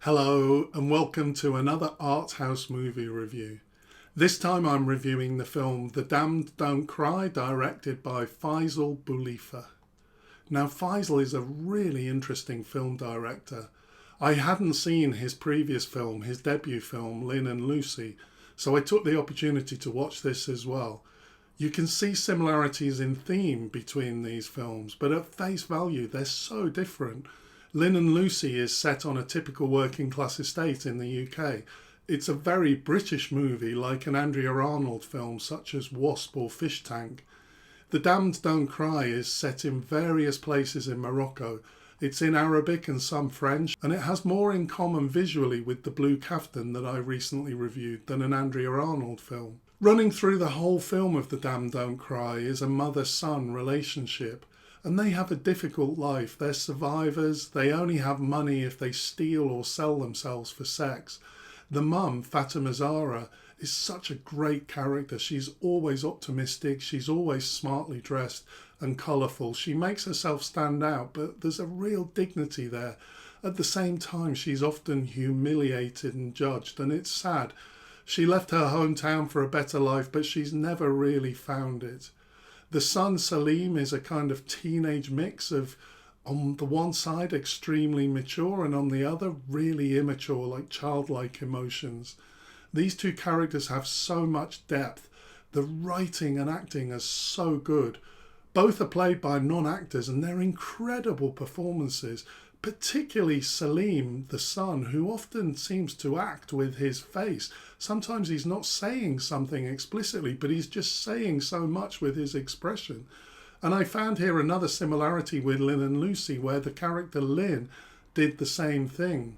Hello and welcome to another art house movie review. This time I'm reviewing the film The Damned Don't Cry, directed by Fyzal Boulifa. Now Fyzal is a really interesting film director. I hadn't seen his previous film, his debut film, Lynn and Lucy, so I took the opportunity to watch this as well. You can see similarities in theme between these films, but at face value they're so different. Lynn and Lucy is set on a typical working class estate in the UK. It's a very British movie, like an Andrea Arnold film such as Wasp or Fish Tank. The Damned Don't Cry is set in various places in Morocco. It's in Arabic and some French, and it has more in common visually with The Blue Caftan that I recently reviewed than an Andrea Arnold film. Running through the whole film of The Damned Don't Cry is a mother-son relationship. And they have a difficult life. They're survivors. They only have money if they steal or sell themselves for sex. The mum, Fatima Zahra, is such a great character. She's always optimistic. She's always smartly dressed and colourful. She makes herself stand out, but there's a real dignity there. At the same time, she's often humiliated and judged, and it's sad. She left her hometown for a better life, but she's never really found it. The son, Salim, is a kind of teenage mix of, on the one side, extremely mature, and on the other, really immature, like childlike emotions. These two characters have so much depth. The writing and acting are so good. Both are played by non-actors, and they're incredible performances, particularly Salim, the son, who often seems to act with his face. Sometimes he's not saying something explicitly, but he's just saying so much with his expression. And I found here another similarity with Lynn and Lucy, where the character Lynn did the same thing.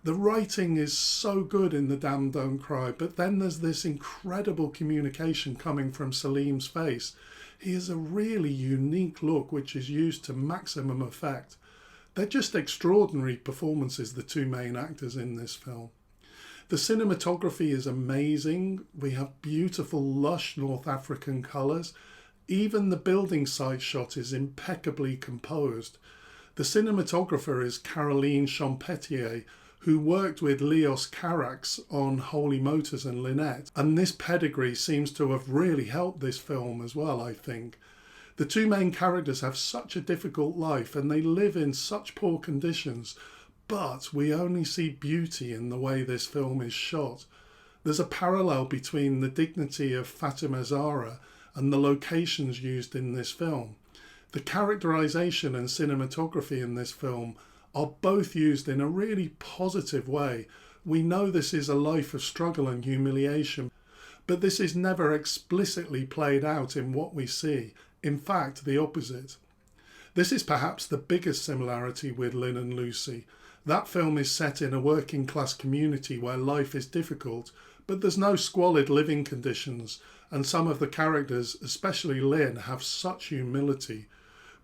The writing is so good in The Damned Don't Cry, but then there's this incredible communication coming from Salim's face. He has a really unique look which is used to maximum effect. They're just extraordinary performances, the two main actors in this film. The cinematography is amazing. We have beautiful, lush North African colours. Even the building site shot is impeccably composed. The cinematographer is Caroline Champetier, who worked with Leos Carax on Holy Motors and Lynette, and this pedigree seems to have really helped this film as well, I think. The two main characters have such a difficult life and they live in such poor conditions, but we only see beauty in the way this film is shot. There's a parallel between the dignity of Fatima Zahra and the locations used in this film. The characterization and cinematography in this film are both used in a really positive way. We know this is a life of struggle and humiliation, but this is never explicitly played out in what we see. In fact, the opposite. This is perhaps the biggest similarity with Lynn and Lucy. That film is set in a working class community where life is difficult, but there's no squalid living conditions, and some of the characters, especially Lynn, have such humility.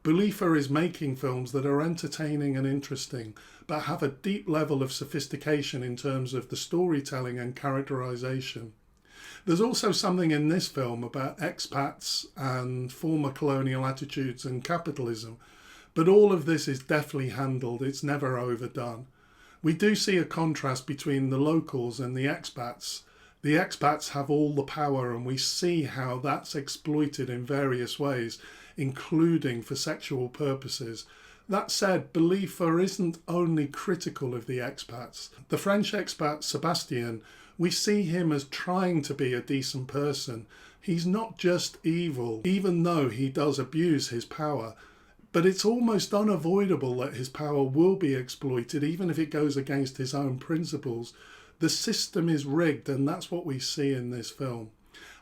Boulifa is making films that are entertaining and interesting, but have a deep level of sophistication in terms of the storytelling and characterization. There's also something in this film about expats and former colonial attitudes and capitalism, but all of this is deftly handled. It's never overdone. We do see a contrast between the locals and the expats. The expats have all the power, and we see how that's exploited in various ways, including for sexual purposes. That said, Boulifa isn't only critical of the expats. The French expat Sébastien, we see him as trying to be a decent person. He's not just evil, even though he does abuse his power. But it's almost unavoidable that his power will be exploited, even if it goes against his own principles. The system is rigged, and that's what we see in this film.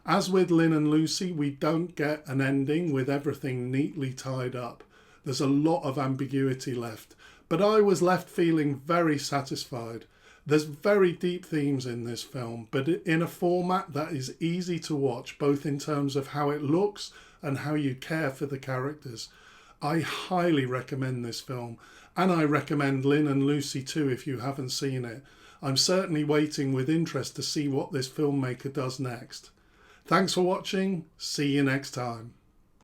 As with Lynn and Lucy, we don't get an ending with everything neatly tied up. There's a lot of ambiguity left, but I was left feeling very satisfied. There's very deep themes in this film, but in a format that is easy to watch, both in terms of how it looks and how you care for the characters. I highly recommend this film, and I recommend Lynn and Lucy too if you haven't seen it. I'm certainly waiting with interest to see what this filmmaker does next. Thanks for watching. See you next time.